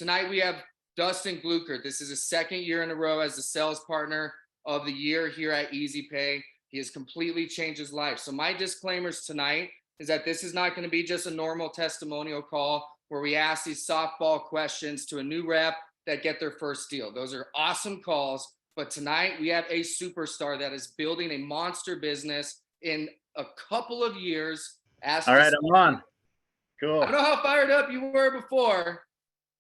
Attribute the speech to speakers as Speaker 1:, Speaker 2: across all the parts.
Speaker 1: tonight we have Dustin Glucker. This is his second year in a row as the sales partner of the year here at Easy Pay. He has completely changed his life. So my disclaimers tonight is that this is not going to be just a normal testimonial call where we ask these softball questions to a new rep that get their first deal. Those are awesome calls. But tonight we have a superstar that is building a monster business in a couple of years.
Speaker 2: All right, I'm on. Cool.
Speaker 1: I don't know how fired up you were before,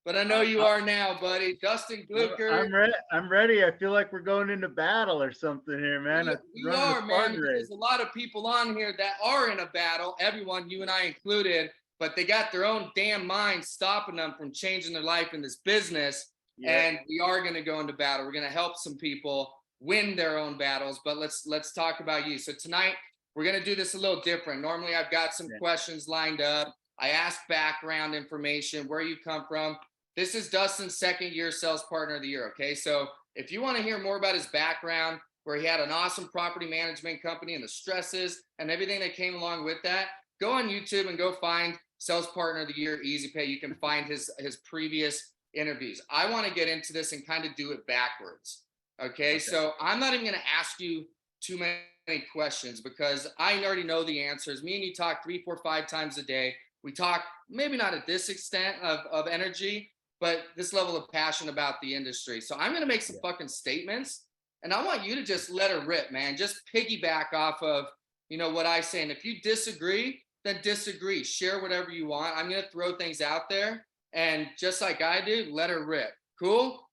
Speaker 1: but I know you are now, buddy. Dustin Glucker.
Speaker 2: I'm ready. I feel like we're going into battle or something here, man.
Speaker 1: We are, man. There's a lot of people on here that are in a battle. Everyone, you and I included, but they got their own damn minds stopping them from changing their life in this business. Yeah. And we are going to go into battle. We're going to help some people win their own battles. But let's talk about you. So tonight we're going to do this a little different. Normally I've got some questions lined up. I ask background information, where you come from. This is Dustin's second year sales partner of the year. Okay. So if you want to hear more about his background, where he had an awesome property management company and the stresses and everything that came along with that, go on YouTube and go find Sales Partner of the Year, Easy Pay. You can find his previous interviews. I want to get into this and kind of do it backwards. Okay. So I'm not even going to ask you too many questions because I already know the answers. Me and you talk 3, 4, 5 times a day. We talk maybe not at this extent of energy, but this level of passion about the industry. So I'm going to make some fucking statements and I want you to just let her rip, man. Just piggyback off of, what I say. And if you disagree, then disagree. Share whatever you want. I'm going to throw things out there and just like I do, let her rip. Cool?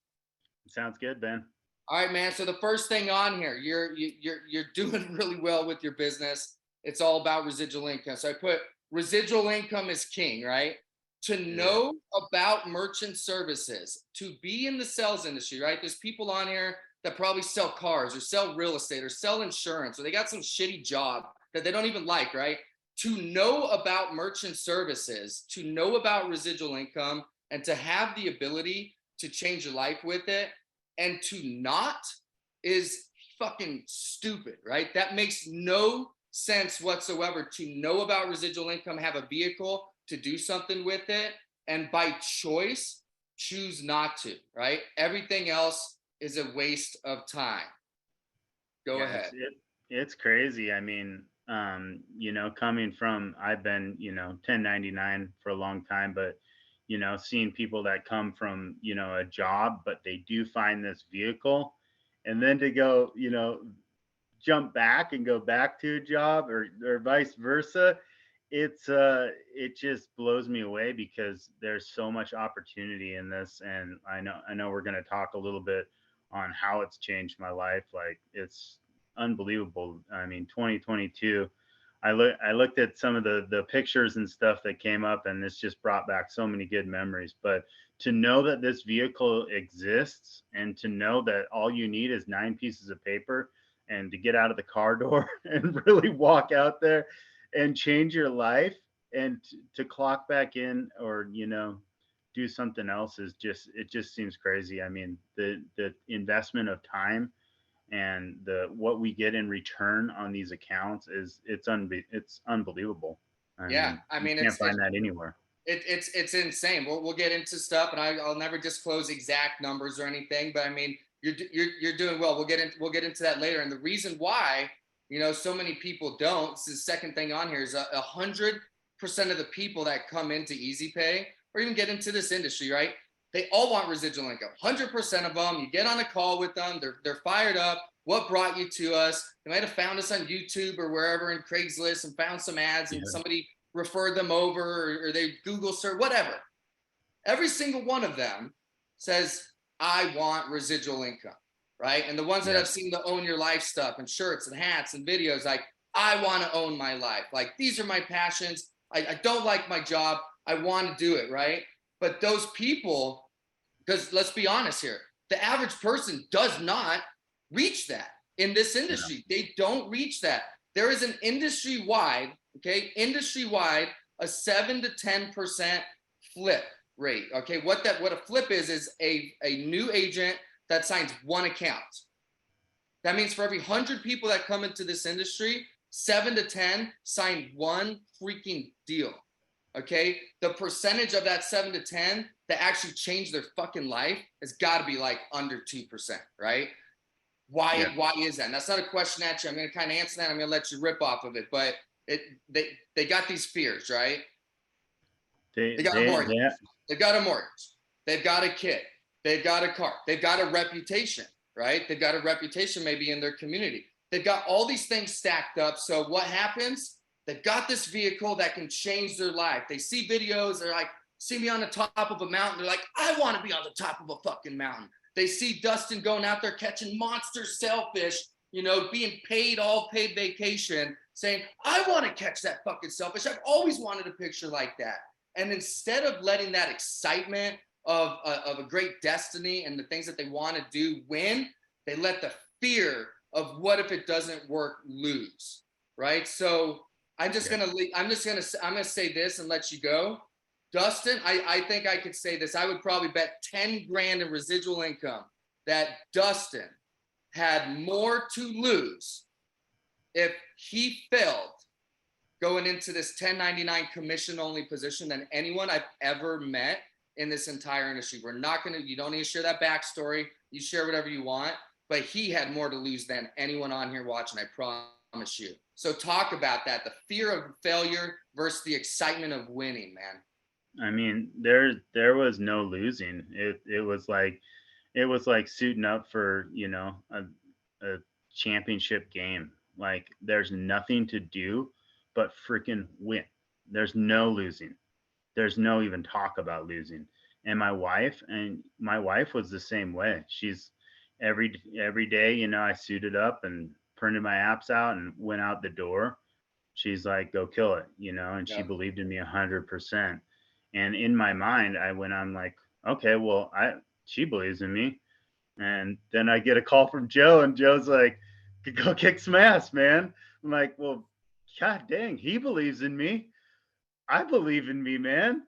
Speaker 2: Sounds good, Ben.
Speaker 1: All right, man. So the first thing on here, you're doing really well with your business. It's all about residual income. So I put residual income is king, right? To know about merchant services, to be in the sales industry, right? There's people on here that probably sell cars or sell real estate or sell insurance, or they got some shitty job that they don't even like, right? To know about merchant services, to know about residual income, and to have the ability to change your life with it, and to not is fucking stupid, right? That makes no sense whatsoever. To know about residual income, have a vehicle to do something with it, and by choice, choose not to, right? Everything else is a waste of time. Go ahead.
Speaker 2: It's crazy. I mean, coming from, I've been, 1099 for a long time, but, seeing people that come from, a job, but they do find this vehicle and then to go, jump back and go back to a job or vice versa. It just blows me away because there's so much opportunity in this. And I know we're going to talk a little bit on how it's changed my life. Like it's unbelievable. I mean, 2022, I looked at some of the pictures and stuff that came up and this just brought back so many good memories. But to know that this vehicle exists and to know that all you need is 9 pieces of paper and to get out of the car door and really walk out there and change your life and to clock back in or, do something else it just seems crazy. I mean, the investment of time and what we get in return on these accounts it's unbelievable. You can't find that anywhere.
Speaker 1: It's insane. We'll get into stuff, and I'll never disclose exact numbers or anything, but I mean, you're doing well. We'll get into that later. And the reason why, so many people don't. This is the second thing on here is 100% of the people that come into Easy Pay or even get into this industry, right? They all want residual income. 100% of them. You get on a call with them. They're fired up. What brought you to us? They might have found us on YouTube or wherever in Craigslist and found some ads and somebody referred them over or they Google search, whatever. Every single one of them says, I want residual income, right? And the ones that have seen the Own Your Life stuff and shirts and hats and videos, like, I want to own my life. Like, these are my passions. I don't like my job. I want to do it, right? But those people, because let's be honest here, the average person does not reach that in this industry. They don't reach that. There is an industry-wide, a 7 to 10% flip rate. Okay, what a flip is a new agent that signs one account. That means for every 100 people that come into this industry, 7 to 10 sign one freaking deal. okay, the percentage of that 7 to 10 that actually change their fucking life has got to be like under 2%, right? Why is that? And that's not a question at you. I'm going to kind of answer that. I'm going to let you rip off of it, but they got these fears, right? They got a mortgage. They've got a mortgage. They've got a kid. They've got a car. They've got a reputation, right? They've got a reputation maybe in their community. They've got all these things stacked up. So what happens? They've got this vehicle that can change their life. They see videos. They're like, see me on the top of a mountain. They're like, I want to be on the top of a fucking mountain. They see Dustin going out there catching monster sailfish, you know, being paid all paid vacation, saying, I want to catch that fucking sailfish. I've always wanted a picture like that. And instead of letting that excitement of a great destiny and the things that they want to do win, they let the fear of what if it doesn't work lose, right? So I'm gonna say this and let you go. Dustin, I think I could say this. I would probably bet 10 grand in residual income that Dustin had more to lose if he failed going into this 1099 commission only position than anyone I've ever met in this entire industry. You don't need to share that backstory. You share whatever you want, but he had more to lose than anyone on here watching, I promise you. So talk about that, the fear of failure versus the excitement of winning, man.
Speaker 2: I mean, there was no losing. It was like suiting up for, you know, a championship game. Like there's nothing to do but freaking win. There's no losing. There's no even talk about losing. And my wife was the same way. She's every day, you know, I suited up and printed my apps out and went out the door. She's like, go kill it, you know, and she believed in me 100%. And in my mind, I went on like, okay, well, she believes in me. And then I get a call from Joe, and Joe's like, go kick some ass, man. I'm like, well, God dang, he believes in me. I believe in me, man.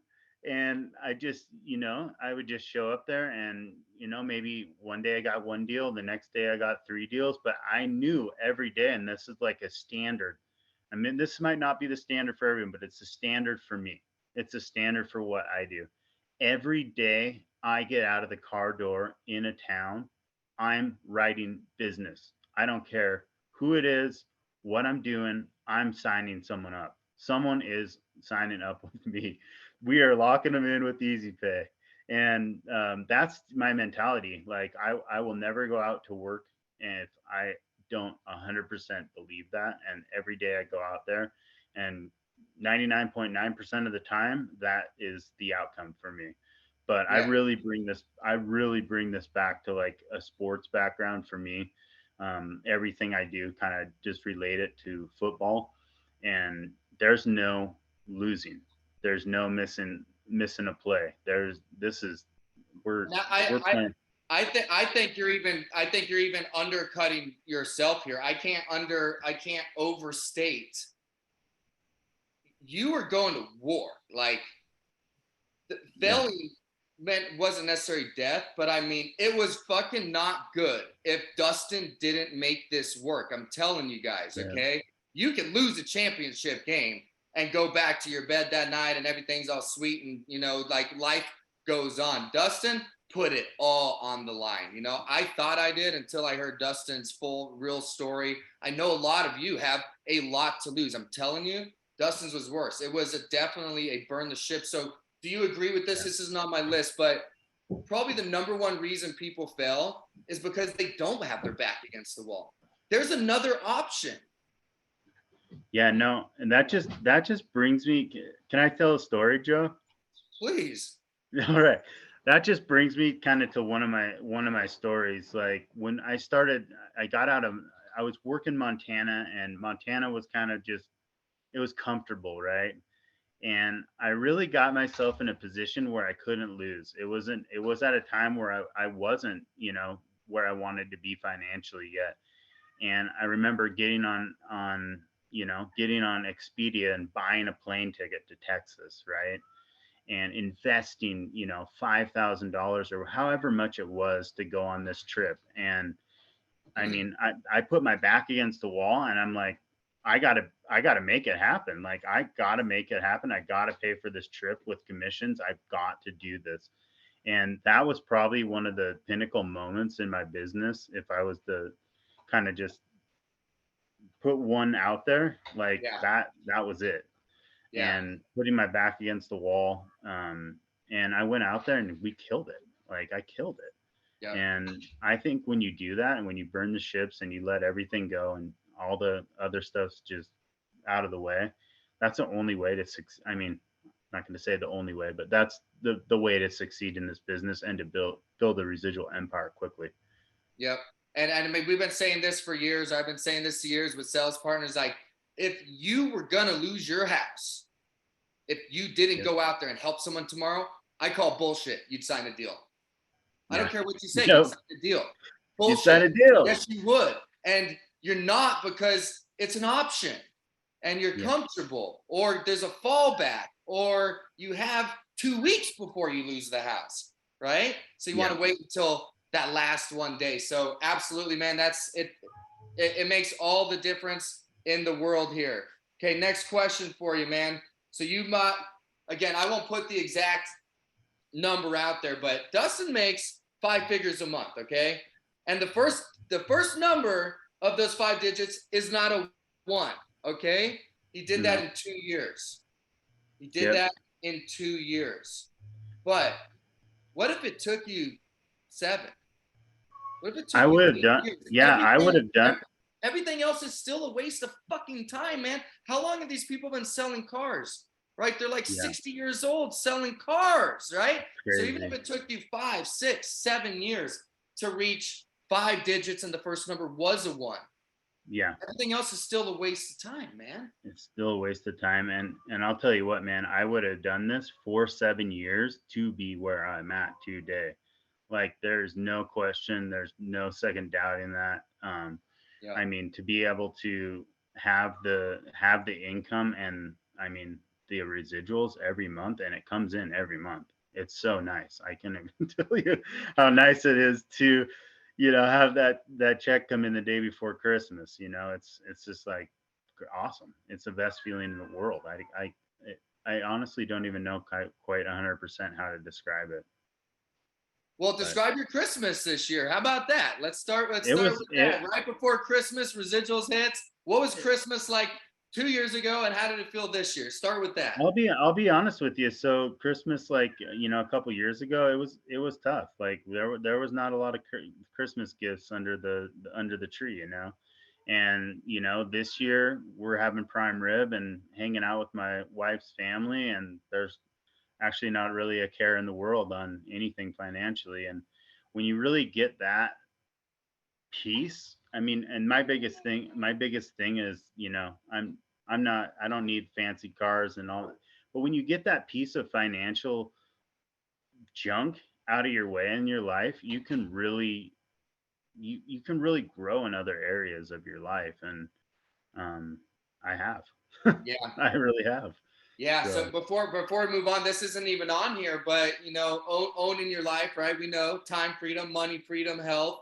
Speaker 2: And I just, you know, I would just show up there and, you know, maybe one day I got one deal, the next day I got 3 deals, but I knew every day, and this is like a standard. I mean, this might not be the standard for everyone, but it's a standard for me. It's a standard for what I do. Every day I get out of the car door in a town, I'm writing business. I don't care who it is, what I'm doing, I'm signing someone up. Someone is signing up with me. We are locking them in with Easy Pay. And that's my mentality. Like I will never go out to work if I don't 100% believe that. And every day I go out there, and 99.9% of the time, that is the outcome for me. But I really bring this back to like a sports background for me. Everything I do kind of just relate it to football, and there's no losing. There's no missing a play. We're playing.
Speaker 1: I think you're even undercutting yourself here. I can't overstate. You were going to war. Like failing wasn't necessarily death, but I mean it was fucking not good if Dustin didn't make this work. I'm telling you guys, okay? You can lose a championship game and go back to your bed that night and everything's all sweet and, you know, like life goes on. Dustin put it all on the line. You know, I thought I did until I heard Dustin's full real story. I know a lot of you have a lot to lose. I'm telling you, Dustin's was worse. It was definitely a burn the ship. So do you agree with this? This is not my list, but probably the number one reason people fail is because they don't have their back against the wall. There's another option.
Speaker 2: Yeah, no, and that just brings me. Can I tell a story, Joe?
Speaker 1: Please.
Speaker 2: All right, that just brings me kind of to one of my stories. Like when I started, I was working Montana, and Montana was kind of just, it was comfortable, right? And I really got myself in a position where I couldn't lose. It was at a time where I wasn't, you know, where I wanted to be financially yet. And I remember getting on Expedia and buying a plane ticket to Texas, right? And investing, you know, $5,000 or however much it was to go on this trip. And I mean, I put my back against the wall, and I'm like, I gotta make it happen. Like I gotta make it happen. I gotta pay for this trip with commissions. I've got to do this. And that was probably one of the pinnacle moments in my business. If I was to kind of just put one out there, like
Speaker 1: Yeah.
Speaker 2: that was it.
Speaker 1: Yeah.
Speaker 2: And putting my back against the wall. And I went out there and we killed it. Like I killed it.
Speaker 1: Yep.
Speaker 2: And I think when you do that and when you burn the ships and you let everything go and all the other stuff's just out of the way, that's the only way to succeed. I mean, I'm not going to say the only way, but that's the way to succeed in this business and to build a residual empire quickly.
Speaker 1: Yep. And I mean, we've been saying this for years. I've been saying this for years with sales partners. Like, if you were gonna lose your house, if you didn't
Speaker 2: Yep.
Speaker 1: go out there and help someone tomorrow, I call bullshit. You'd sign a deal. I don't care what you say.
Speaker 2: Yep.
Speaker 1: You'd sign a deal.
Speaker 2: You'd sign a
Speaker 1: Bullshit.
Speaker 2: deal.
Speaker 1: Yes, you would. And you're not, because it's an option and you're
Speaker 2: Yeah.
Speaker 1: comfortable, or there's a fallback, or you have 2 weeks before you lose the house, right? So you want to wait until that last one day. So absolutely, man, that's it. It makes all the difference in the world here. Okay, next question for you, man. So you might, again, I won't put the exact number out there, but Dustin makes 5 figures a month, okay? And the first number of those 5 digits is not a 1, okay? He did that in 2 years. He did that in 2 years. But what if it took you 7? What if it took
Speaker 2: I
Speaker 1: you
Speaker 2: would have
Speaker 1: 8
Speaker 2: done.
Speaker 1: years?
Speaker 2: Yeah, I would have done.
Speaker 1: Everything else is still a waste of fucking time, man. How long have these people been selling cars? Right? They're like 60 years old selling cars, right? So even if it took you 5, 6, 7 years to reach 5 digits and the first number was a 1, everything else is still a waste of time, man.
Speaker 2: It's still a waste of time. And I'll tell you what, man, I would have done this for 7 years to be where I'm at today. Like there's no question, there's no second doubting that. I mean, to be able to have the income and I mean the residuals every month, and it comes in every month. It's so nice. I can even tell you how nice it is to, have that check come in the day before Christmas. It's just like awesome. It's the best feeling in the world. I honestly don't even know quite 100% how to describe it.
Speaker 1: Well, describe your Christmas this year. How about that? Let's start with that. Right before Christmas, residuals hits. What was Christmas like 2 years ago, and how did it feel this year? Start with that.
Speaker 2: I'll be honest with you. So Christmas, like a couple years ago, it was tough. Like there was not a lot of Christmas gifts under the tree, and this year we're having prime rib and hanging out with my wife's family, and there's actually not really a care in the world on anything financially. And when you really get that peace, I mean, and my biggest thing is, I don't need fancy cars and all, but when you get that piece of financial junk out of your way in your life, you can really grow in other areas of your life. And I have.
Speaker 1: Yeah.
Speaker 2: I really have.
Speaker 1: Yeah. So before we move on, this isn't even on here, but owning your life, right? We know time freedom, money freedom, health.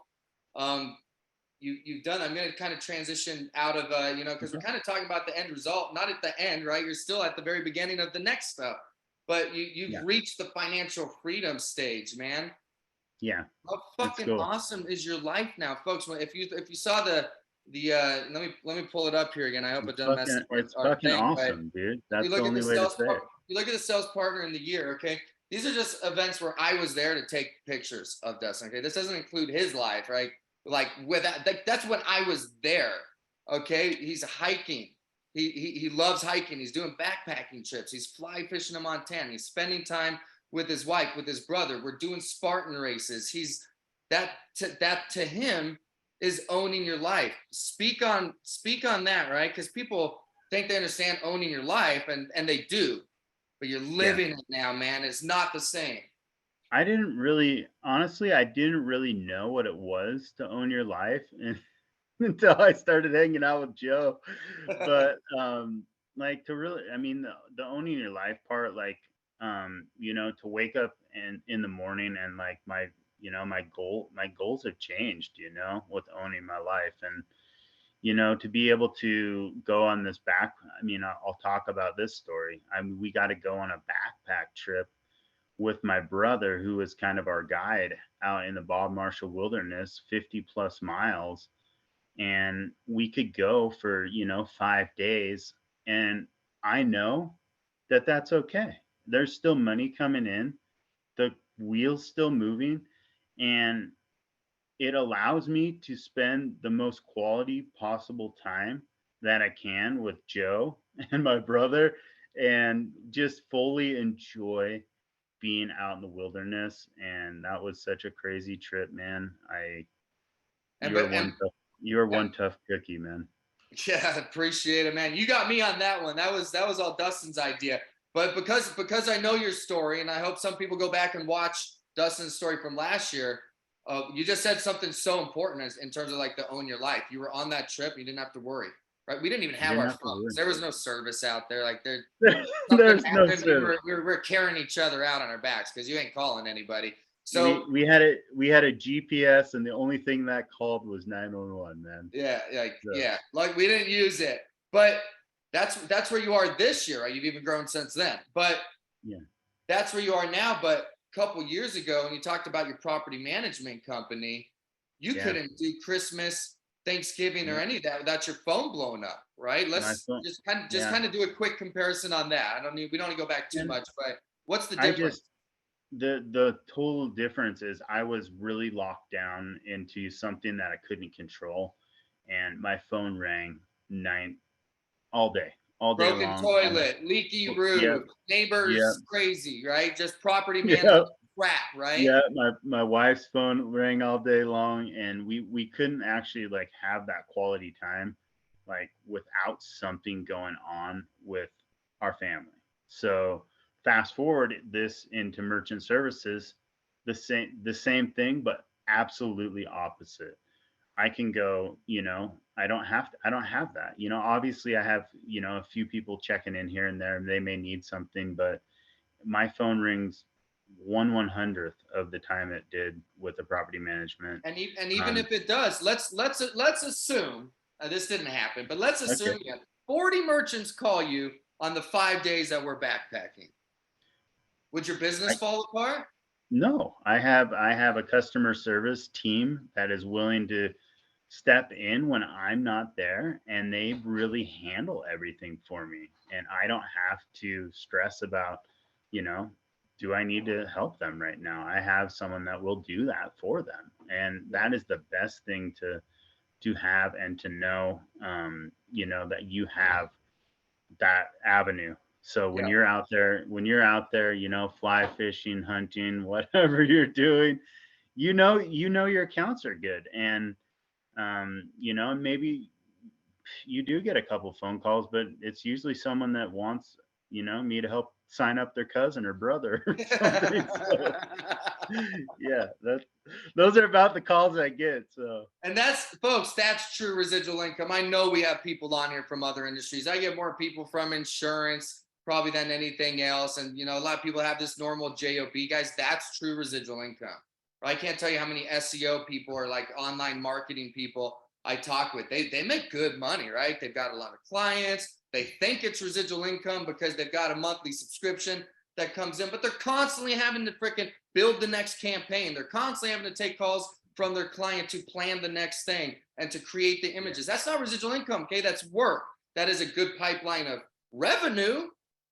Speaker 1: You've done. I'm going to kind of transition out of because we're kind of talking about the end result, not at the end, right? You're still at the very beginning of the next stuff, but you've reached the financial freedom stage, man.
Speaker 2: Yeah.
Speaker 1: How fucking awesome is your life now, folks? If you saw the let me pull it up here again. I hope it doesn't mess up.
Speaker 2: It's fucking awesome, dude. That's the only way to say it.
Speaker 1: You look at the sales partner in the year, okay? These are just events where I was there to take pictures of Dustin. Okay, this doesn't include his life, right? Like that's when I was there. Okay, he's hiking. He loves hiking. He's doing backpacking trips. He's fly fishing in Montana. He's spending time with his wife, with his brother. We're doing Spartan races. That to him is owning your life. Speak on that, right? Because people think they understand owning your life, and they do, but you're living it now, man. It's not the same.
Speaker 2: I didn't really know what it was to own your life until I started hanging out with Joe. But like to really, I mean, the owning your life part, like to wake up in the morning and like my goals have changed, with owning my life. And to be able to go on this I mean, I'll talk about this story. I mean, we got to go on a backpack trip with my brother, who was kind of our guide out in the Bob Marshall Wilderness, 50 plus miles. And we could go for, 5 days. And I know that that's okay. There's still money coming in, the wheel's still moving, and it allows me to spend the most quality possible time that I can with Joe and my brother, and just fully enjoy being out in the wilderness. And that was such a crazy trip, man.
Speaker 1: And
Speaker 2: You are
Speaker 1: but and
Speaker 2: one tough, you are one tough cookie, man.
Speaker 1: Yeah, appreciate it, man. You got me on that one. That was all Dustin's idea. But because I know your story, and I hope some people go back and watch Dustin's story from last year. You just said something so important in terms of like the own your life. You were on that trip, you didn't have to worry, right? We didn't even
Speaker 2: You
Speaker 1: have
Speaker 2: didn't
Speaker 1: our
Speaker 2: have to
Speaker 1: phones.
Speaker 2: worry.
Speaker 1: There was no service out there. Like something
Speaker 2: There's no
Speaker 1: happened.
Speaker 2: service.
Speaker 1: We were carrying each other out on our backs because you ain't calling anybody.
Speaker 2: we
Speaker 1: So
Speaker 2: we had a GPS, and the only thing that called was 911, man.
Speaker 1: yeah,
Speaker 2: So,
Speaker 1: like we didn't use it, but that's where you are this year, right? You've even grown since then, but
Speaker 2: yeah,
Speaker 1: that's where you are now. But a couple years ago, when you talked about your property management company, you
Speaker 2: yeah,
Speaker 1: couldn't do Christmas, Thanksgiving, or
Speaker 2: yeah.
Speaker 1: any of that without your phone blowing up, right?
Speaker 2: My
Speaker 1: Let's
Speaker 2: phone,
Speaker 1: just
Speaker 2: yeah.
Speaker 1: kind of do a quick comparison on that. We don't need to go back too
Speaker 2: And
Speaker 1: much, but what's the
Speaker 2: I
Speaker 1: difference?
Speaker 2: just the total difference is I was really locked down into something that I couldn't control, and my phone rang nine all day
Speaker 1: Broken
Speaker 2: long.
Speaker 1: toilet, leaky
Speaker 2: Yeah,
Speaker 1: roof,
Speaker 2: yeah,
Speaker 1: neighbors crazy, right? Just property
Speaker 2: yeah,
Speaker 1: management crap, right?
Speaker 2: yeah. My wife's phone rang all day long, and we couldn't actually like have that quality time, like without something going on with our family. So fast forward this into merchant services, the same thing, but absolutely opposite. I can go, I don't have that. Obviously I have, a few people checking in here and there, and they may need something, but my phone rings 1/100th of the time it did with the property management.
Speaker 1: And even
Speaker 2: Um,
Speaker 1: if it does, let's assume this didn't happen, but let's
Speaker 2: okay.
Speaker 1: assume you had 40 merchants call you on the 5 days that we're backpacking. Would your business
Speaker 2: I
Speaker 1: fall apart?
Speaker 2: No, I have a customer service team that is willing to step in when I'm not there, and they really handle everything for me. And I don't have to stress about, you know, do I need to help them right now? I have someone that will do that for them. And that is the best thing to have, and to know, that you have that avenue. So
Speaker 1: Yeah.
Speaker 2: when you're out there, fly fishing, hunting, whatever you're doing, your accounts are good. And maybe you do get a couple phone calls, but it's usually someone that wants, me to help sign up their cousin or brother or something. So yeah, those are about the calls I get. So
Speaker 1: And that's true residual income. I know we have people on here from other industries. I get more people from insurance probably than anything else. And, a lot of people have this normal JOB. Guys, that's true residual income. I can't tell you how many SEO people or like online marketing people I talk with. They make good money, right? They've got a lot of clients. They think it's residual income because they've got a monthly subscription that comes in, but they're constantly having to freaking build the next campaign. They're constantly having to take calls from their client to plan the next thing and to create the
Speaker 2: yeah,
Speaker 1: images. That's not residual income. Okay. That's work. That is a good pipeline of revenue.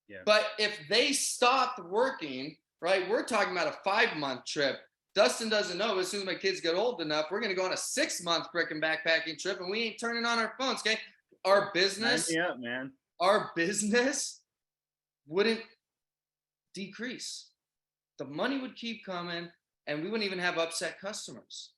Speaker 2: yeah,
Speaker 1: But if they stopped working, right, we're talking about a 5-month trip. Dustin doesn't know, but as soon as my kids get old enough, we're going to go on a 6-month freaking backpacking trip, and we ain't turning on our phones. Okay. Our
Speaker 2: sign
Speaker 1: business,
Speaker 2: me up, man.
Speaker 1: our business wouldn't decrease. The money would keep coming, and we wouldn't even have upset customers.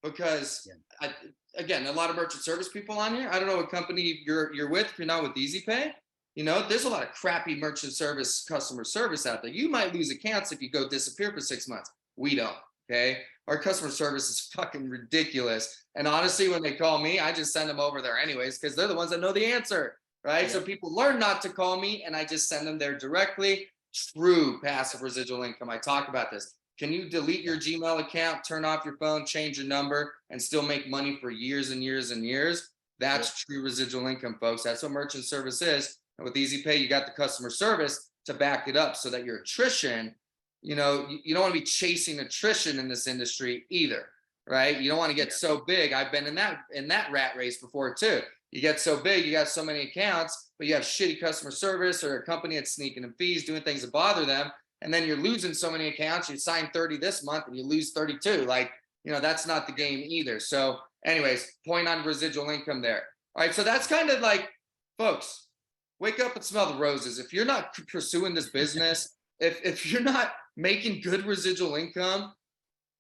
Speaker 1: Because
Speaker 2: Yeah,
Speaker 1: again, a lot of merchant service people on here. I don't know what company you're with. If you're not with EasyPay, there's a lot of crappy merchant service customer service out there. You might lose accounts if you go disappear for 6 months. We don't. Okay, our customer service is fucking ridiculous. And
Speaker 2: yeah,
Speaker 1: honestly, when they call me, I just send them over there anyways because they're the ones that know the answer. Right.
Speaker 2: yeah.
Speaker 1: So people learn not to call me, and I just send them there directly. True passive residual income. I talk about this. Can you delete your Gmail account, turn off your phone, change your number, and still make money for years and years and years? That's true residual income, folks. That's what merchant service is. And with Easy Pay, you got the customer service to back it up so that your attrition, you know, you don't want to be chasing attrition in this industry either, right? You don't want to get so big. I've been in that rat race before too. You get so big, you got so many accounts, but you have shitty customer service or a company that's sneaking in fees, doing things that bother them. And then you're losing so many accounts. You sign 30 this month and you lose 32. Like, you know, that's not the game either. So anyways, point on residual income there. All right. So that's kind of like, folks, wake up and smell the roses. If you're not pursuing this business, if you're not making good residual income,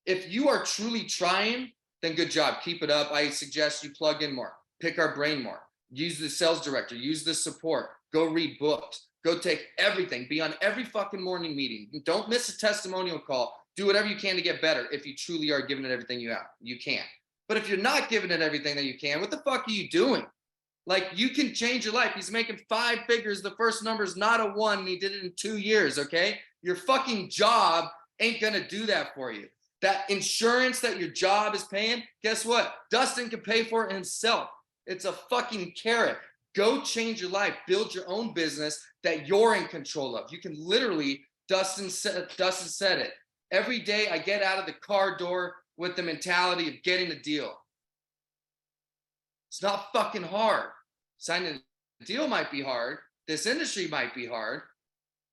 Speaker 1: if you are truly trying, then good job. Keep it up. I suggest you plug in more, pick our brain more, use the sales director, use the support, go read books, go take everything, be on every fucking morning meeting. Don't miss a testimonial call. Do whatever you can to get better. If you truly are giving it everything you have, you can. But if you're not giving it everything that you can, what the fuck are you doing? Like, you can change your life. He's making 5 figures. The first number is not a 1. And he did it in 2 years. Okay. Your fucking job ain't going to do that for you. That insurance that your job is paying, guess what? Dustin can pay for it himself. It's a fucking carrot. Go change your life. Build your own business that you're in control of. You can literally, Dustin said it. Every day I get out of the car door with the mentality of getting a deal. It's not fucking hard. Signing a deal might be hard. This industry might be hard,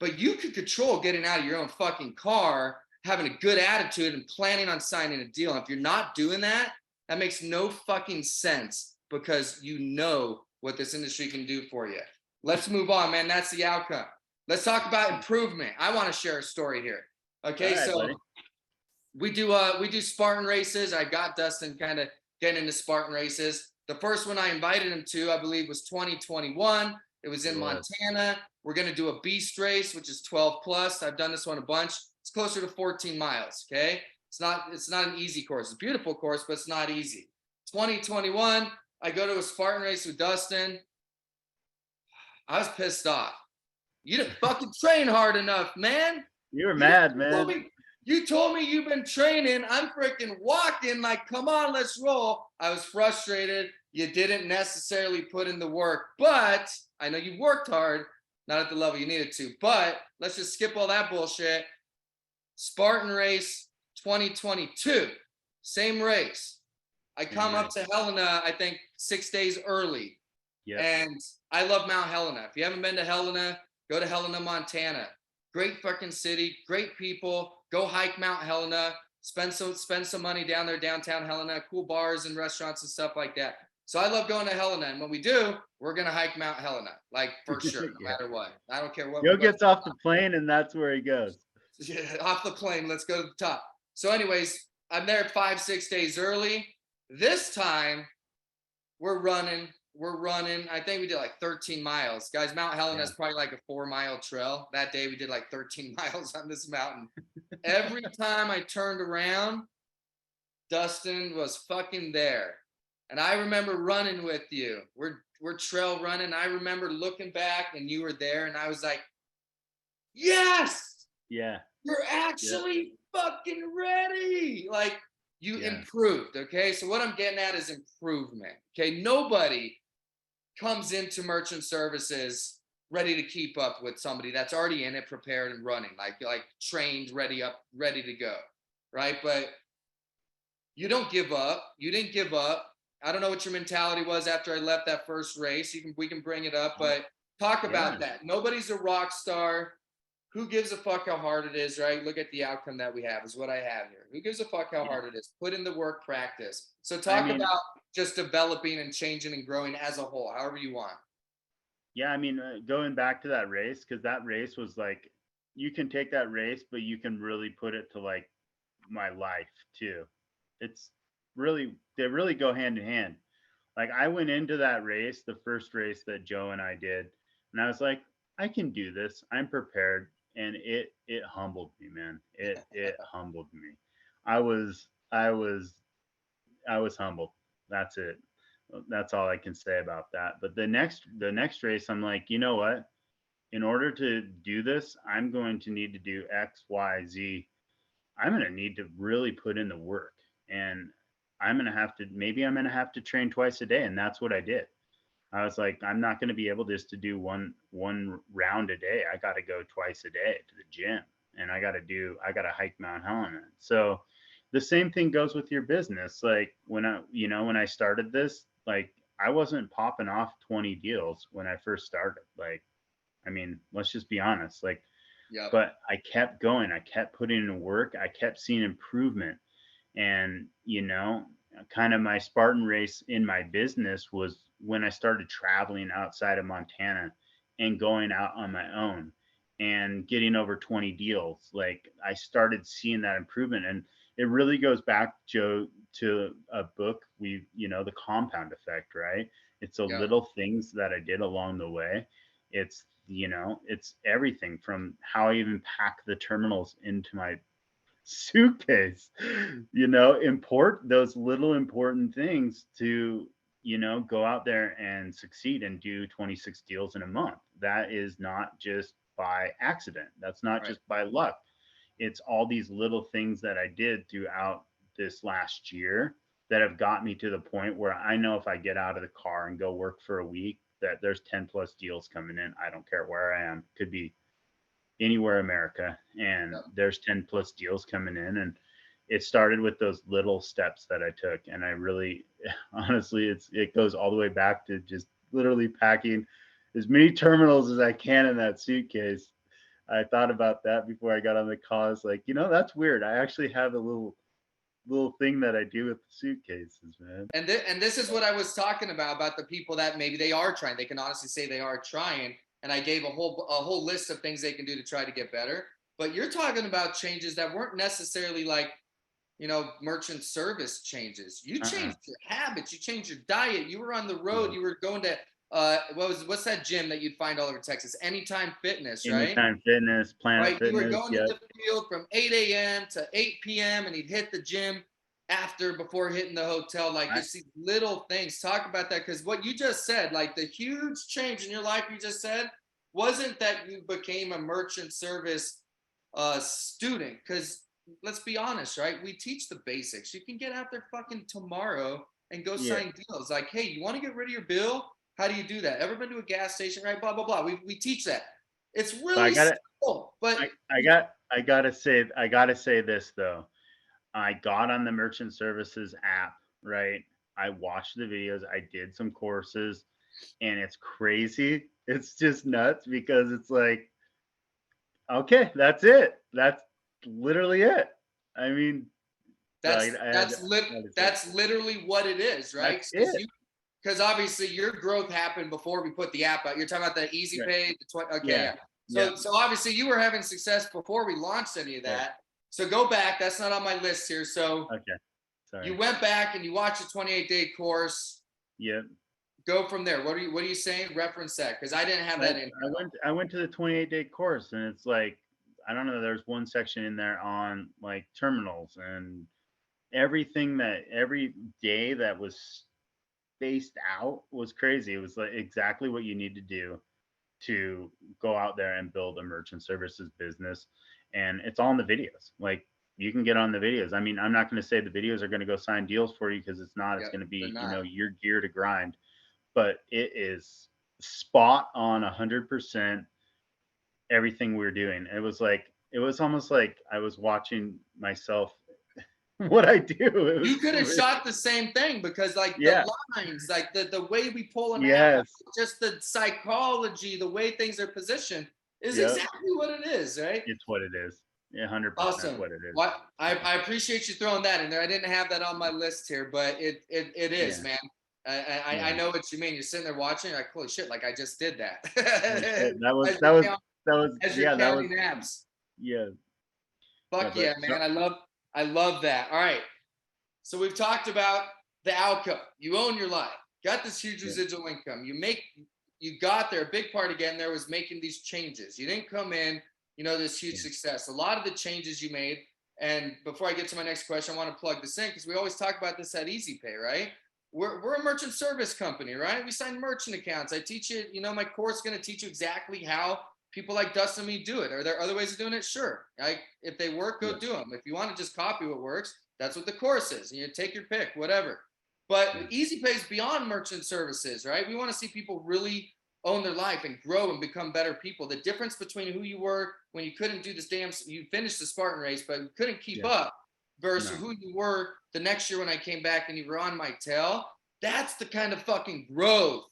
Speaker 1: but you can control getting out of your own fucking car, having a good attitude and planning on signing a deal. And if you're not doing that, that makes no fucking sense, because you know what this industry can do for you. Let's move on, man. That's the outcome. Let's talk about improvement. I want to share a story here. Okay,
Speaker 2: right,
Speaker 1: so
Speaker 2: buddy.
Speaker 1: we do Spartan races. I got Dustin kind of getting into Spartan races. The first one I invited him to, I believe, was 2021. It was in Montana. We're going to do a beast race, which is 12 plus. I've done this one a bunch. It's closer to 14 miles. Okay. It's not an easy course. It's a beautiful course, but it's not easy. 2021, I go to a Spartan race with Dustin. I was pissed off. You didn't fucking train hard enough, man.
Speaker 2: You were mad, man.
Speaker 1: You told me you've been training. I'm freaking walking like, come on, let's roll. I was frustrated. You didn't necessarily put in the work, but I know you worked hard, not at the level you needed to. But let's just skip all that bullshit. Spartan race 2022, same race. I come up to Helena, I think 6 days early. Yep. And I love Mount Helena. If you haven't been to Helena, go to Helena, Montana. Great fucking city, great people. Go hike Mount Helena. Spend some money down there, downtown Helena. Cool bars and restaurants and stuff like that. So I love going to Helena. And when we do, we're gonna hike Mount Helena, like for sure, no matter what. I don't care what.
Speaker 2: Joe gets off the plane and that's where he goes.
Speaker 1: Yeah, off the plane. Let's go to the top. So, anyways, I'm there 5-6 days early. This time, we're running. I think we did like 13 miles. Guys, Mount Helena is probably like a 4-mile trail. That day we did like 13 miles on this mountain. Every time I turned around, Dustin was fucking there. And I remember running with you. We're trail running. I remember looking back and you were there and I was like, yes!
Speaker 2: Yeah.
Speaker 1: You're actually fucking ready. Like, you improved, okay? So what I'm getting at is improvement, okay? Nobody comes into merchant services ready to keep up with somebody that's already in it, prepared and running, like trained, ready to go, right? But you don't give up. You didn't give up. I don't know what your mentality was after I left that first race. We can bring it up, but talk about that. Nobody's a rock star. Who gives a fuck how hard it is, right? Look at the outcome that we have is what I have here. Who gives a fuck how hard it is? Put in the work, practice. So talk about just developing and changing and growing as a whole, however you want.
Speaker 2: Yeah, I mean, going back to that race, because that race was like, you can take that race, but you can really put it to like my life too. It's really, they really go hand in hand. Like, I went into that race, the first race that Joe and I did, and I was like, I can do this. I'm prepared. And it humbled me, man. It humbled me. I was humbled. That's it. That's all I can say about that. But the next race, I'm like, you know what? In order to do this, I'm going to need to do X, Y, Z. I'm going to need to really put in the work. And maybe I'm going to have to train twice a day. And that's what I did. I was like, I'm not going to be able just to do one round a day. I got to go twice a day to the gym, and I got to hike Mount Helena. So the same thing goes with your business. Like when I started this, like I wasn't popping off 20 deals when I first started. Like, I mean, let's just be honest. Like,
Speaker 1: Yeah.
Speaker 2: but I kept going. I kept putting in work. I kept seeing improvement. And, kind of my Spartan race in my business was when I started traveling outside of Montana and going out on my own and getting over 20 deals. Like I started seeing that improvement. And it really goes back, Joe, to a book the compound effect, right? It's the
Speaker 1: Yeah.
Speaker 2: little things that I did along the way. It's everything from how I even pack the terminals into my suitcase, import those little important things to, go out there and succeed and do 26 deals in a month. That is not just by accident. That's not
Speaker 1: Right.
Speaker 2: just by luck. It's all these little things that I did throughout this last year that have got me to the point where I know if I get out of the car and go work for a week, that there's 10 plus deals coming in. I don't care where I am. Could be anywhere America, and
Speaker 1: Yeah.
Speaker 2: there's 10 plus deals coming in. And it started with those little steps that I took. And I really, honestly, it goes all the way back to just literally packing as many terminals as I can in that suitcase. I thought about that before I got on the call. I was like, that's weird. I actually have a little thing that I do with the suitcases, man.
Speaker 1: And this is what I was talking about the people that maybe they are trying. They can honestly say they are trying. And I gave a whole list of things they can do to try to get better. But you're talking about changes that weren't necessarily like, merchant service changes. You changed your habits. You changed your diet. You were on the road. You were going to what's that gym that you'd find all over Texas? Anytime Fitness, right?
Speaker 2: Anytime Fitness, Planet
Speaker 1: Right. You were
Speaker 2: Fitness.
Speaker 1: going to the field from 8 a.m. to 8 p.m. and he'd hit the gym before hitting the hotel. Like just these little things. Talk about that, because what you just said, like the huge change in your life you just said, wasn't that you became a merchant service student. Because let's be honest, right? We teach the basics. You can get out there fucking tomorrow and go sign deals. Like, hey, you want to get rid of your bill? How do you do that? Ever been to a gas station, right? Blah, blah, blah. We teach that. It's really simple, but
Speaker 2: I gotta say this though. I got on the merchant services app, right? I watched the videos, I did some courses, and it's crazy. It's just nuts because it's like, okay, that's it. That's literally it. I mean,
Speaker 1: that's literally what it is, right?
Speaker 2: That's it.
Speaker 1: Because obviously your growth happened before we put the app out. You're talking about the Easy Pay. Okay, yeah. So obviously you were having success before we launched any of that. Yeah. So go back. That's not on my list here. So you went back and you watched a 28-day course.
Speaker 2: Yep.
Speaker 1: Go from there. What are you saying? Reference that, because I didn't have that in.
Speaker 2: I went to the 28-day course, and it's like, I don't know, there's one section in there on like terminals and everything, that every day that was spaced out was crazy. It was like exactly what you need to do to go out there and build a merchant services business. And it's all in the videos. Like, you can get on the videos. I mean, I'm not going to say the videos are going to go sign deals for you, because it's not. It's going to be, your gear to grind. But it is spot on 100% everything we're doing. It was almost like I was watching myself what I do.
Speaker 1: You could have shot the same thing, because the lines, like the way we pull them out, just the psychology, the way things are positioned is exactly what it is, right?
Speaker 2: It's what it is. 100%
Speaker 1: awesome.
Speaker 2: What it is.
Speaker 1: I appreciate you throwing that in there. I didn't have that on my list here, but it is, man. I know what you mean. You're sitting there watching, like, holy shit, like I just did that.
Speaker 2: that was
Speaker 1: counting abs.
Speaker 2: Yeah.
Speaker 1: Fuck yeah, man. I love that. All right. So we've talked about the outcome. You own your life. Got this huge residual income. You got there. A big part again there was making these changes. You didn't come in, this huge success. A lot of the changes you made. And before I get to my next question, I want to plug this in, because we always talk about this at Easy Pay, right? We're a merchant service company, right? We sign merchant accounts. I teach you, my course is going to teach you exactly how people like Dustin and me do it. Are there other ways of doing it? Sure. If they work, go do them. If you want to just copy what works, That's what the course is. And you take your pick, whatever. But Easy Pay is beyond merchant services, right? We want to see people really own their life and grow and become better people. The difference between who you were when you couldn't do this you finished the Spartan race, but you couldn't keep up versus who you were the next year when I came back and you were on my tail. That's the kind of fucking growth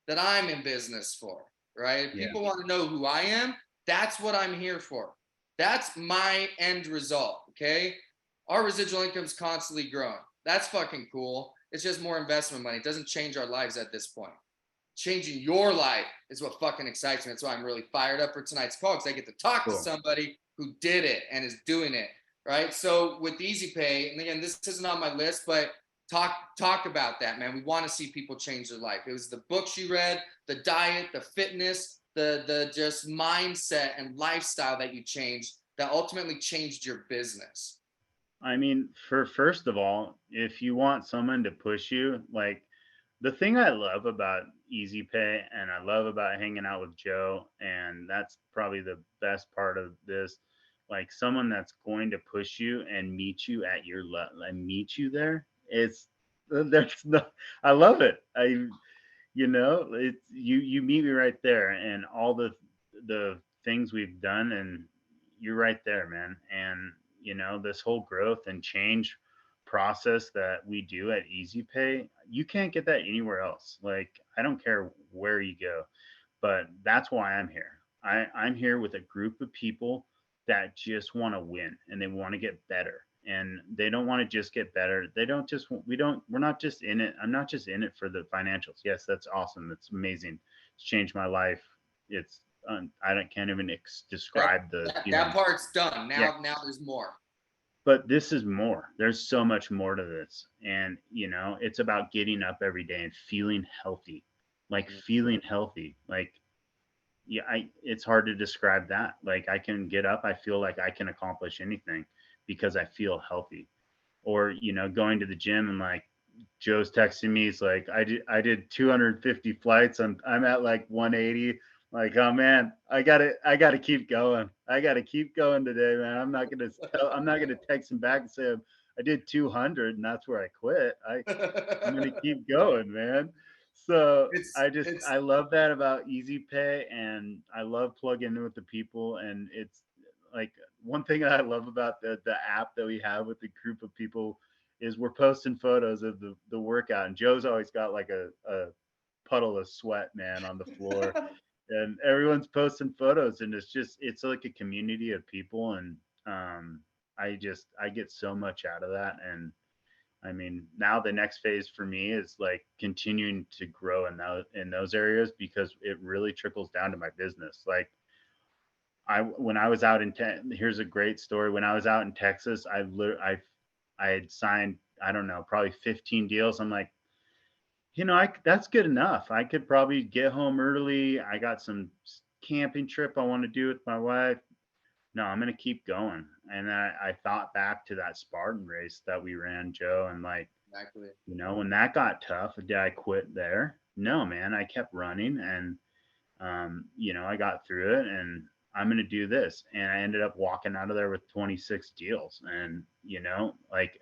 Speaker 1: that I'm in business for, right? If people want to know who I am, that's what I'm here for. That's my end result, okay? Our residual income is constantly growing. That's fucking cool. It's just more investment money. It doesn't change our lives at this point. Changing your life is what fucking excites me. That's why I'm really fired up for tonight's call, because I get to talk to somebody who did it and is doing it, right? So with Easy Pay, and again, this isn't on my list, but talk about that, man. We want to see people change their life. It was the books you read, the diet, the fitness, the just mindset and lifestyle that you changed that ultimately changed your business.
Speaker 2: I mean, first of all, if you want someone to push you, like the thing I love about Easy Pay and I love about hanging out with Joe, and that's probably the best part of this, like someone that's going to push you and meet you at your level and meet you there. It's there's no, I love it. It's you meet me right there, and all the things we've done, and you're right there, man. And this whole growth and change process that we do at Easy Pay, you can't get that anywhere else. Like, I don't care where you go, but that's why I'm here. I'm here with a group of people that just want to win and they want to get better. And they don't want to just get better. They don't just, we're not just in it. I'm not just in it for the financials. Yes, that's awesome. That's amazing. It's changed my life. It's, can't even describe
Speaker 1: that part's done. Now there's more.
Speaker 2: But this is more. There's so much more to this. And, it's about getting up every day and feeling healthy. Like feeling healthy. Like, it's hard to describe that. Like, I can get up, I feel like I can accomplish anything because I feel healthy. Or, going to the gym and like Joe's texting me, he's like, I did 250 flights. I'm at like 180. Like, oh man, I gotta keep going. I gotta keep going today, man. I'm not gonna text him back and say I did 200 and that's where I quit. I'm gonna keep going, man. So I love that about Easy Pay, and I love plugging in with the people. And it's like one thing that I love about the app that we have with the group of people is we're posting photos of the workout, and Joe's always got like a puddle of sweat, man, on the floor. And everyone's posting photos, and it's like a community of people. And I get so much out of that. And I mean, now the next phase for me is like continuing to grow in those areas, because it really trickles down to my business. Like, when I was out here's a great story. When I was out in Texas, I had signed, I don't know, probably 15 deals. I'm like, that's good enough. I could probably get home early. I got some camping trip I want to do with my wife. No, I'm going to keep going. And I thought back to that Spartan race that we ran, Joe, and like,
Speaker 1: exactly.
Speaker 2: When that got tough, did I quit there? No, man, I kept running, and, I got through it, and I'm going to do this. And I ended up walking out of there with 26 deals. And, like,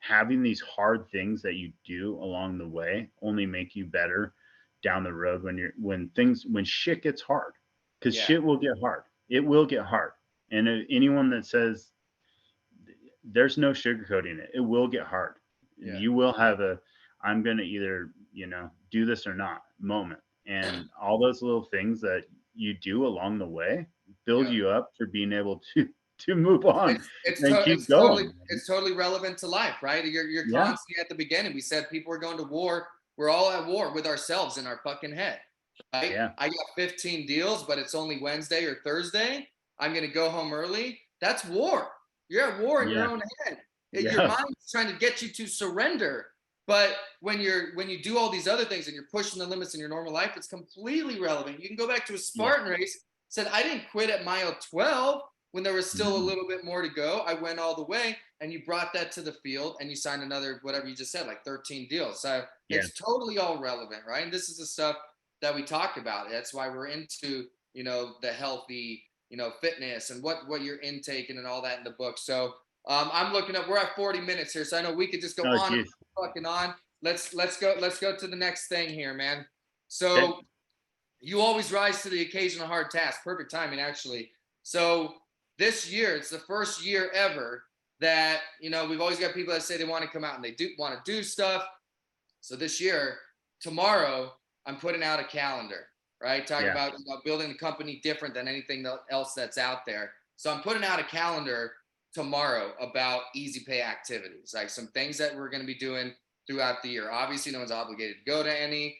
Speaker 2: having these hard things that you do along the way only make you better down the road when shit gets hard, because shit will get hard. It will get hard. And anyone that says there's no sugarcoating it, it will get hard. You will have I'm going to either, do this or not moment. And all those little things that you do along the way build you up for being able to move on and keep going.
Speaker 1: It's totally relevant to life, right? You're constantly at the beginning. We said people are going to war. We're all at war with ourselves in our fucking head, right?
Speaker 2: Yeah.
Speaker 1: I got 15 deals, but it's only Wednesday or Thursday. I'm going to go home early. That's war. You're at war in your own head. Your mind is trying to get you to surrender. But when you do all these other things and you're pushing the limits in your normal life, it's completely relevant. You can go back to a Spartan race. Said, I didn't quit at mile 12 when there was still a little bit more to go. I went all the way, and you brought that to the field, and you signed another, whatever you just said, like 13 deals. So it's totally all relevant, right? And this is the stuff that we talk about. That's why we're into, the healthy, fitness and what you're intaking and all that in the book. So I'm looking up. We're at 40 minutes here, so I know we could just go
Speaker 2: Oh,
Speaker 1: on and
Speaker 2: geez.
Speaker 1: fucking on. Let's go to the next thing here, man.
Speaker 2: Okay.
Speaker 1: So you always rise to the occasion of hard task. Perfect timing, actually. So this year, it's the first year ever that, you know, we've always got people that say they want to come out and they do want to do stuff. So this year, tomorrow, I'm putting out a calendar, right? Talking about, you know, building the company different than anything else that's out there. So I'm putting out a calendar tomorrow about easy pay activities, like some things that we're going to be doing throughout the year. Obviously, no one's obligated to go to any.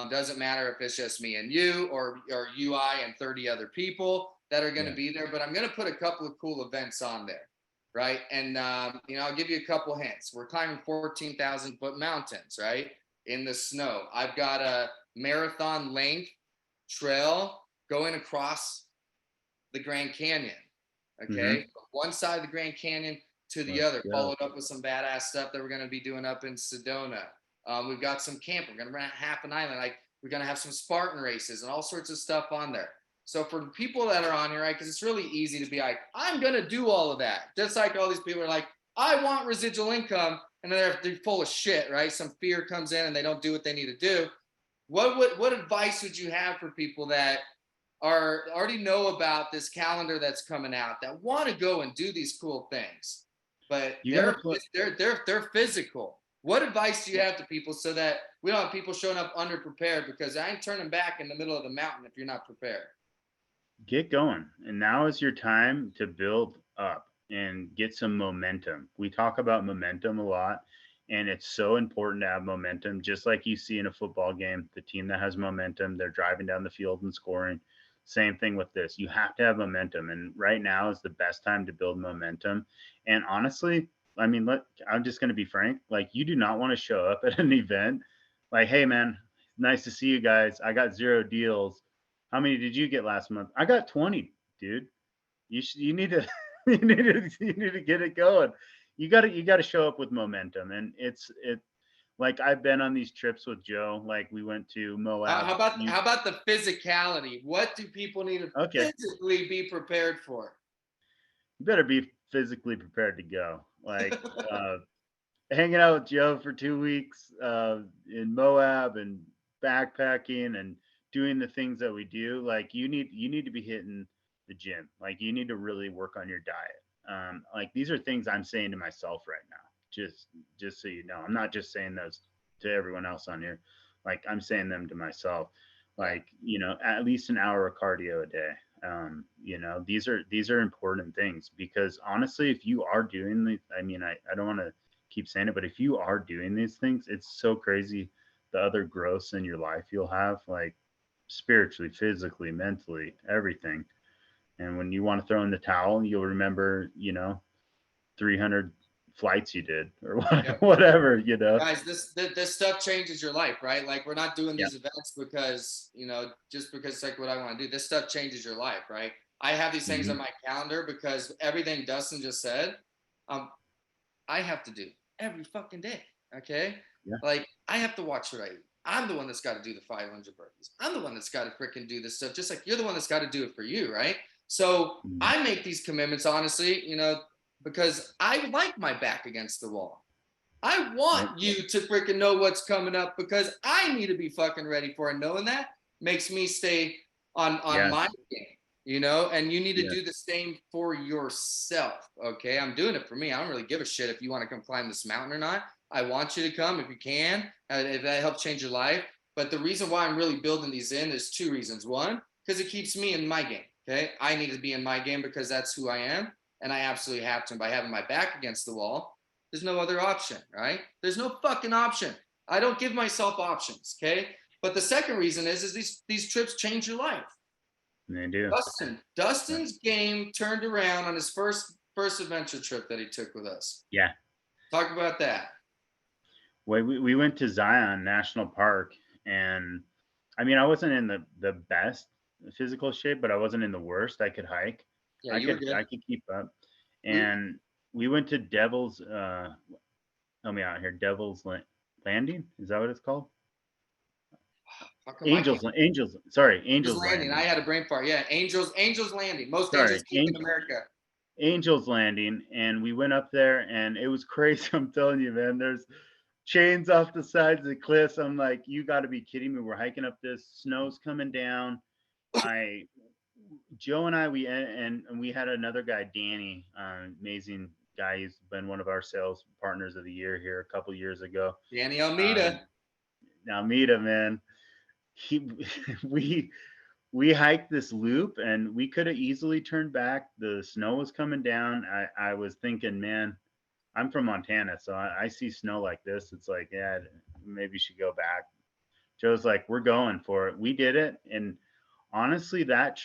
Speaker 1: Doesn't matter if it's just me and you or UI and 30 other people that are going to be there, but I'm going to put a couple of cool events on there, right? And, you know, I'll give you a couple hints. We're climbing 14,000 foot mountains, right? In the snow. I've got a marathon length trail going across the Grand Canyon, okay? From one side of the Grand Canyon to the other, followed up with some badass stuff that we're going to be doing up in Sedona. We've got some camp. We're going to run half an island. Like, we're going to have some Spartan races and all sorts of stuff on there. So for people that are on here, right, because it's really easy to be like, I'm going to do all of that. Just like all these people are like, I want residual income, and they're full of shit, right? Some fear comes in and they don't do what they need to do. What advice would you have for people that are already know about this calendar that's coming out, that want to go and do these cool things, but they're physical? What advice do you have to people so that we don't have people showing up underprepared? Because I ain't turning back in the middle of the mountain if you're not prepared.
Speaker 2: Get going. And now is your time to build up and get some momentum. We talk about momentum a lot, and it's so important to have momentum. Just like you see in a football game, the team that has momentum, they're driving down the field and scoring. Same thing with this. You have to have momentum. And right now is the best time to build momentum. And honestly, I mean, I'm just going to be frank. Like, you do not want to show up at an event like, hey, man, nice to see you guys. I got 0 deals. How many did you get last month? I got 20, dude. You need to you need to get it going. You got to show up with momentum, and it like I've been on these trips with Joe. Like, we went to Moab.
Speaker 1: How about the physicality? What do people need to physically be prepared for?
Speaker 2: You better be physically prepared to go. Like, hanging out with Joe for 2 weeks in Moab and backpacking and doing the things that we do. Like, you need to be hitting the gym. Like, you need to really work on your diet. Like, these are things I'm saying to myself right now. Just so you know, I'm not just saying those to everyone else on here. Like, I'm saying them to myself. Like, you know, at least an hour of cardio a day. You know, these are important things, because honestly, if you are doing the, I mean, I don't want to keep saying it, but if you are doing these things, it's so crazy the other growths in your life you'll have, like spiritually, physically, mentally, everything. And when you want to throw in the towel, you'll remember, you know, 300 flights you did or whatever, you know.
Speaker 1: Guys, this stuff changes your life, right? Like, we're not doing these events because, you know, just because it's like what I want to do. This stuff changes your life, right? I have these things on my calendar because everything Dustin just said, I have to do every fucking day. Okay. Like, I have to watch what I eat. I'm the one that's got to do the 500 burpees. I'm the one that's got to freaking do this stuff, just like you're the one that's got to do it for you, right? So I make these commitments, honestly, you know, because I like my back against the wall. I want you to freaking know what's coming up, because I need to be fucking ready for it. Knowing that makes me stay on my game, you know, and you need to do the same for yourself. Okay. I'm doing it for me. I don't really give a shit if you want to come climb this mountain or not. I want you to come if you can, if that helps change your life. But the reason why I'm really building these in is 2 reasons. One, because it keeps me in my game. Okay. I need to be in my game because that's who I am. And I absolutely have to. And by having my back against the wall, there's no other option, right? There's no fucking option. I don't give myself options. Okay. But the second reason is these trips change your life.
Speaker 2: They do.
Speaker 1: Dustin's game turned around on his first adventure trip that he took with us.
Speaker 2: Yeah.
Speaker 1: Talk about that.
Speaker 2: Well, we went to Zion National Park, and I mean, I wasn't in the best physical shape, but I wasn't in the worst. I could hike.
Speaker 1: Yeah,
Speaker 2: I could keep up. And we went to Devil's help me out here. Devil's Landing? Is that what it's called? Angels Landing.
Speaker 1: I had a brain fart. Yeah, Angels Landing. Most dangerous keep in America.
Speaker 2: Angel's Landing, and we went up there, and it was crazy. I'm telling you, man. There's chains off the sides of the cliffs. I'm like, you got to be kidding me. We're hiking up this. Snow's coming down. I Joe and I and we had another guy, Danny, amazing guy. He's been one of our sales partners of the year here a couple years ago.
Speaker 1: Danny
Speaker 2: Um,
Speaker 1: Almeida.
Speaker 2: Now meet him, man. He we we hiked this loop, and we could have easily turned back. The snow was coming down. I was thinking, man, I'm from Montana, so I see snow like this. It's like, yeah, maybe you should go back. Joe's like, we're going for it. We did it. And honestly, that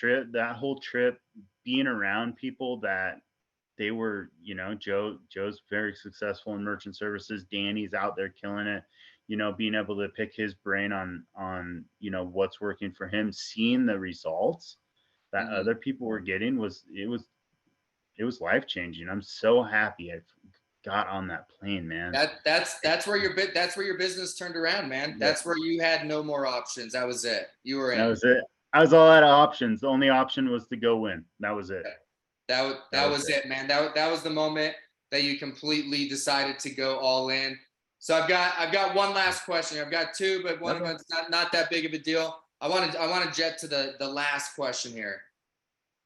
Speaker 2: whole trip, being around people that they were, Joe's very successful in merchant services. Danny's out there killing it. Being able to pick his brain on what's working for him, seeing the results that other people were getting was life changing. I'm so happy I got on that plane, man.
Speaker 1: That's where your business turned around, man. That's where you had no more options. That was it. You were in.
Speaker 2: That was it. I was all out of options. The only option was to go win. That was it.
Speaker 1: That was it, man. That was the moment that you completely decided to go all in. So I've got one last question. I've got two, but one of them's not that big of a deal. I want to jet to the last question here.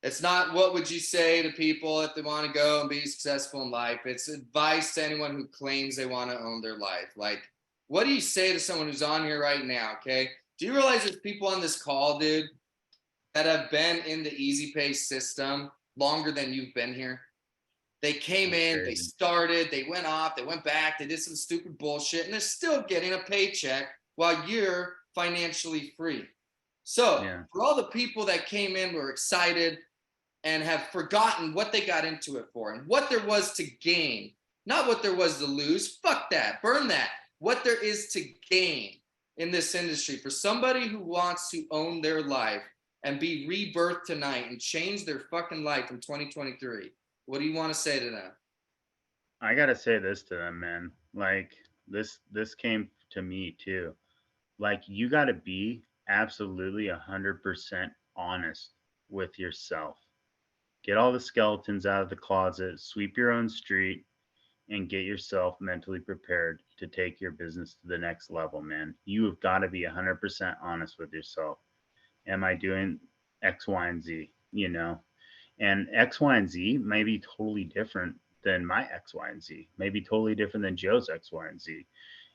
Speaker 1: It's not what would you say to people if they want to go and be successful in life. It's advice to anyone who claims they want to own their life. Like, what do you say to someone who's on here right now? Okay. Do you realize there's people on this call, dude, that have been in the Easy Pay system longer than you've been here? They came in, they started, they went off, they went back, they did some stupid bullshit, and they're still getting a paycheck while you're financially free. So for all the people that came in, were excited, and have forgotten what they got into it for and what there was to gain, not what there was to lose. Fuck that, burn that. What there is to gain in this industry for somebody who wants to own their life and be rebirthed tonight and change their fucking life in 2023. What do you want to say to them?
Speaker 2: I got to say this to them, man. Like, this came to me too. Like, you got to be absolutely 100% honest with yourself. Get all the skeletons out of the closet, sweep your own street, and get yourself mentally prepared to take your business to the next level, man. You have got to be 100% honest with yourself. Am I doing X, Y, and Z? And X, Y, and Z may be totally different than my X, Y, and Z. Maybe totally different than Joe's X, Y, and Z.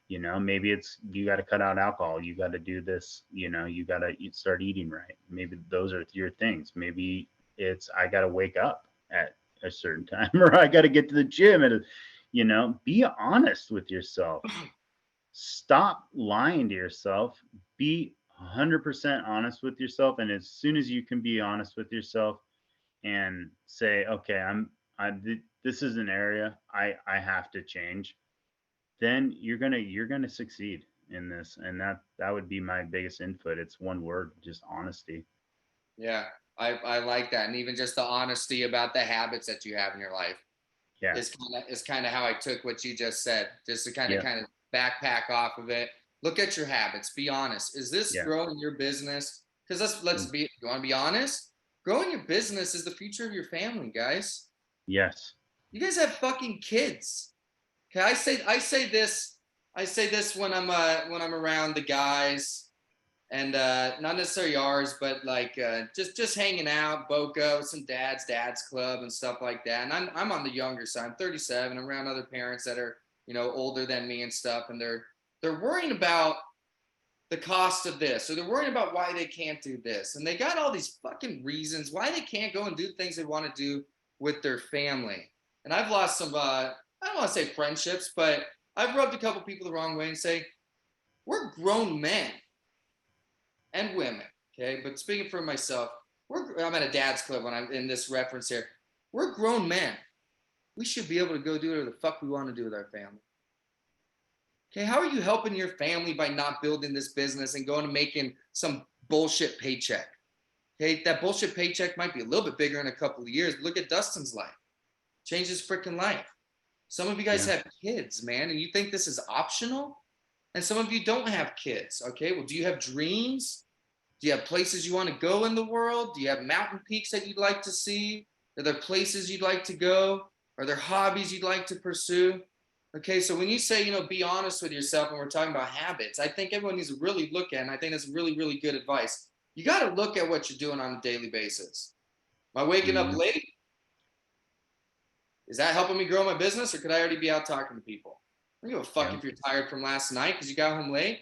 Speaker 2: Maybe it's you got to cut out alcohol. You got to do this. You got to start eating right. Maybe those are your things. Maybe it's I got to wake up at a certain time, or I got to get to the gym. And be honest with yourself. Stop lying to yourself. Be 100% honest with yourself. And as soon as you can be honest with yourself and say, okay, this is an area I have to change, then you're gonna succeed in this. And that would be my biggest input. It's one word, just honesty.
Speaker 1: Yeah, I like that. And even just the honesty about the habits that you have in your life.
Speaker 2: Yeah,
Speaker 1: is kind of how I took what you just said, just to kind of backpack off of it. Look at your habits. Be honest. Is this growing your business? Because let's be. You want to be honest? Growing your business is the future of your family, guys.
Speaker 2: Yes.
Speaker 1: You guys have fucking kids. Okay, I say this when I'm around the guys, and not necessarily ours, but like just hanging out, Boca, with some dad's club and stuff like that. And I'm on the younger side. I'm 37. I'm around other parents that are older than me and stuff, and they're worrying about the cost of this, or they're worrying about why they can't do this, and they got all these fucking reasons why they can't go and do things they want to do with their family. And I've lost some I don't want to say friendships, but I've rubbed a couple people the wrong way and say, we're grown men and women, okay? But speaking for myself, I'm at a dad's club when I'm in this reference here. We're grown men. We should be able to go do whatever the fuck we want to do with our family. Okay, how are you helping your family by not building this business and going and making some bullshit paycheck? Okay, that bullshit paycheck might be a little bit bigger in a couple of years, but look at Dustin's life. Changed his freaking life. Some of you guys have kids, man, and you think this is optional? And some of you don't have kids, okay? Well, do you have dreams? Do you have places you want to go in the world? Do you have mountain peaks that you'd like to see? Are there places you'd like to go? Are there hobbies you'd like to pursue? Okay, so when you say, be honest with yourself, and we're talking about habits, I think everyone needs to really look at, and I think that's really, really good advice. You got to look at what you're doing on a daily basis. Am I waking up late? Is that helping me grow my business, or could I already be out talking to people? I don't give a fuck if you're tired from last night because you got home late.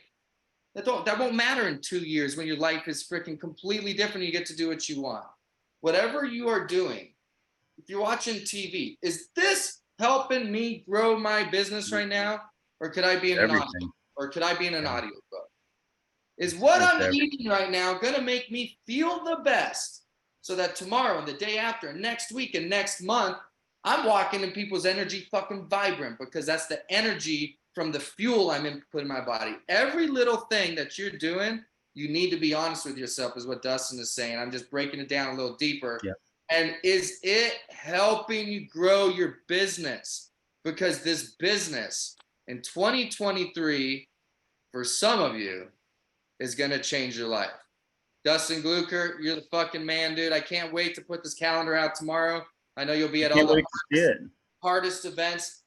Speaker 1: That won't matter in 2 years when your life is freaking completely different. You get to do what you want. Whatever you are doing, if you're watching TV, is this helping me grow my business right now? Or could I be in an audio? Or could I be in an audio book? Is what I'm eating right now going to make me feel the best so that tomorrow and the day after, next week and next month, I'm walking in people's energy fucking vibrant, because that's the energy from the fuel I'm inputting in my body. Every little thing that you're doing, you need to be honest with yourself, is what Dustin is saying. I'm just breaking it down a little deeper.
Speaker 2: Yeah.
Speaker 1: And is it helping you grow your business? Because this business in 2023, for some of you, is going to change your life. Dustin Glucker, you're the fucking man, dude. I can't wait to put this calendar out tomorrow. I know you'll be at all the hardest events.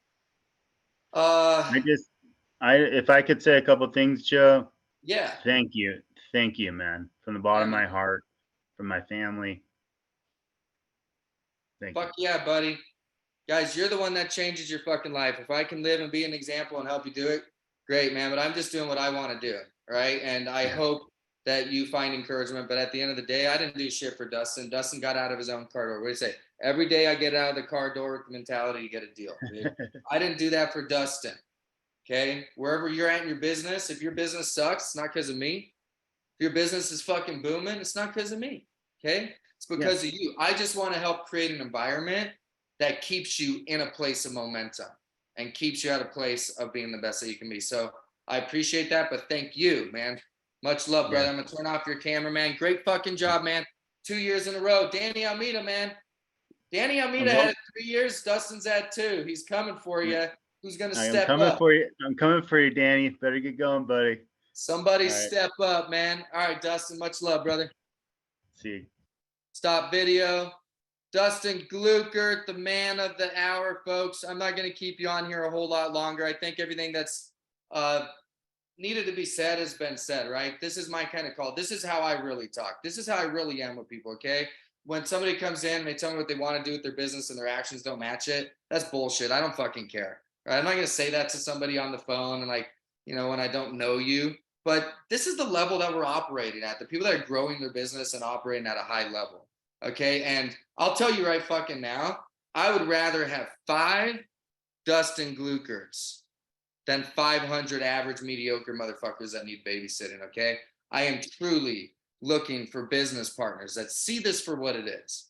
Speaker 2: If I could say a couple things, Joe.
Speaker 1: Yeah.
Speaker 2: Thank you, man, from the bottom of my heart, from my family.
Speaker 1: Fuck yeah, buddy. Guys, you're the one that changes your fucking life. If I can live and be an example and help you do it, great, man. But I'm just doing what I want to do, right? And I hope that you find encouragement. But at the end of the day, I didn't do shit for Dustin. Dustin got out of his own car door. What do you say? Every day I get out of the car door with the mentality to get a deal. Dude. I didn't do that for Dustin. Okay? Wherever you're at in your business, if your business sucks, it's not because of me. If your business is fucking booming, it's not because of me. Okay? It's because of you. I just want to help create an environment that keeps you in a place of momentum and keeps you at a place of being the best that you can be. So I appreciate that, but thank you, man. Much love, brother. I'm going to turn off your camera, man. Great fucking job, man. 2 years in a row. Danny Almeida, man. Danny Almeida had 3 years. Dustin's at 2. He's coming for you. Who's going to step up?
Speaker 2: I'm coming for you, Danny. Better get going, buddy.
Speaker 1: Somebody step up, man. All right, Dustin. Much love, brother.
Speaker 2: See you.
Speaker 1: Stop video. Dustin Glucker, the man of the hour, folks. I'm not going to keep you on here a whole lot longer. I think everything that's needed to be said has been said, right? This is my kind of call. This is how I really talk. This is how I really am with people, okay? When somebody comes in and they tell me what they want to do with their business and their actions don't match it, that's bullshit. I don't fucking care, right? I'm not going to say that to somebody on the phone and when I don't know you. But this is the level that we're operating at. The people that are growing their business and operating at a high level, okay? And I'll tell you right fucking now, I would rather have 5 Dustin Gluckers than 500 average mediocre motherfuckers that need babysitting, okay? I am truly looking for business partners that see this for what it is,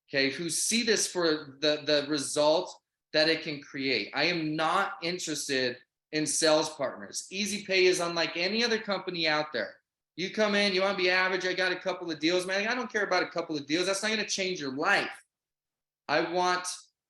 Speaker 1: okay? Who see this for the result that it can create. I am not interested in sales partners. Easy Pay is unlike any other company out there. You come in, you want to be average, I got a couple of deals, man. I don't care about a couple of deals. That's not going to change your life. I want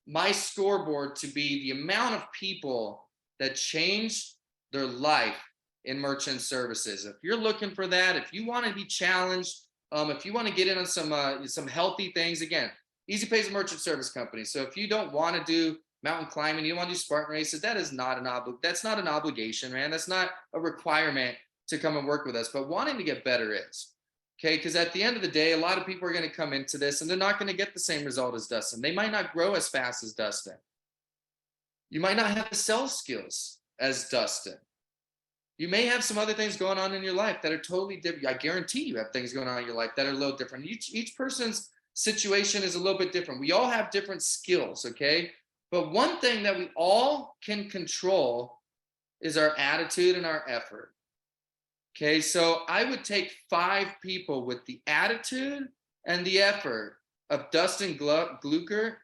Speaker 1: my scoreboard to be the amount of people that change their life in merchant services. If you're looking for that, if you want to be challenged, if you want to get in on some healthy things, again, Easy Pay is a merchant service company. So if you don't want to do mountain climbing, you don't want to do Spartan races, that is not that's not an obligation, man. That's not a requirement to come and work with us, but wanting to get better is. Okay, because at the end of the day, a lot of people are going to come into this and they're not going to get the same result as Dustin. They might not grow as fast as Dustin. You might not have the sales skills as Dustin. You may have some other things going on in your life that are totally different. I guarantee you have things going on in your life that are a little different. Each person's situation is a little bit different. We all have different skills, okay? But one thing that we all can control is our attitude and our effort. Okay, so I would take 5 people with the attitude and the effort of Dustin Glucker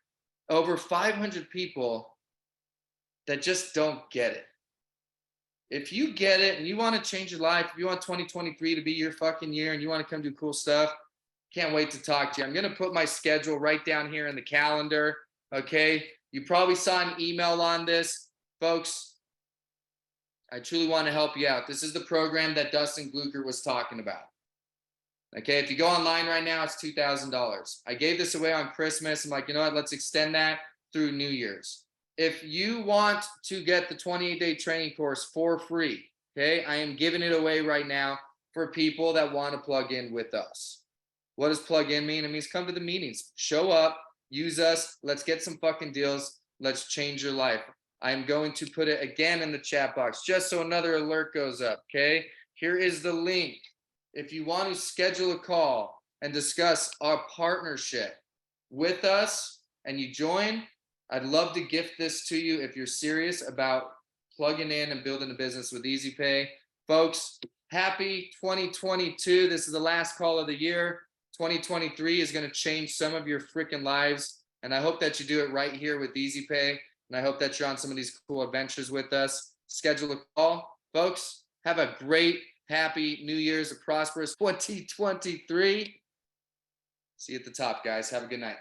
Speaker 1: over 500 people that just don't get it. If you get it and you want to change your life, if you want 2023 to be your fucking year and you want to come do cool stuff, can't wait to talk to you. I'm going to put my schedule right down here in the calendar, okay? You probably saw an email on this. Folks, I truly want to help you out. This is the program that Dustin Glucker was talking about. Okay, if you go online right now, it's $2,000. I gave this away on Christmas. I'm like, you know what? Let's extend that through New Year's. If you want to get the 28-day training course for free, okay, I am giving it away right now for people that want to plug in with us. What does plug in mean? It means come to the meetings, show up, use us. Let's get some fucking deals. Let's change your life. I'm going to put it again in the chat box just so another alert goes up. Okay, here is the link. If you want to schedule a call and discuss our partnership with us and you join, I'd love to gift this to you if you're serious about plugging in and building a business with EasyPay. Folks, happy 2022. This is the last call of the year. 2023 is going to change some of your freaking lives. And I hope that you do it right here with EasyPay. And I hope that you're on some of these cool adventures with us. Schedule a call. Folks, have a great, happy New Year's, a prosperous 2023. See you at the top, guys. Have a good night.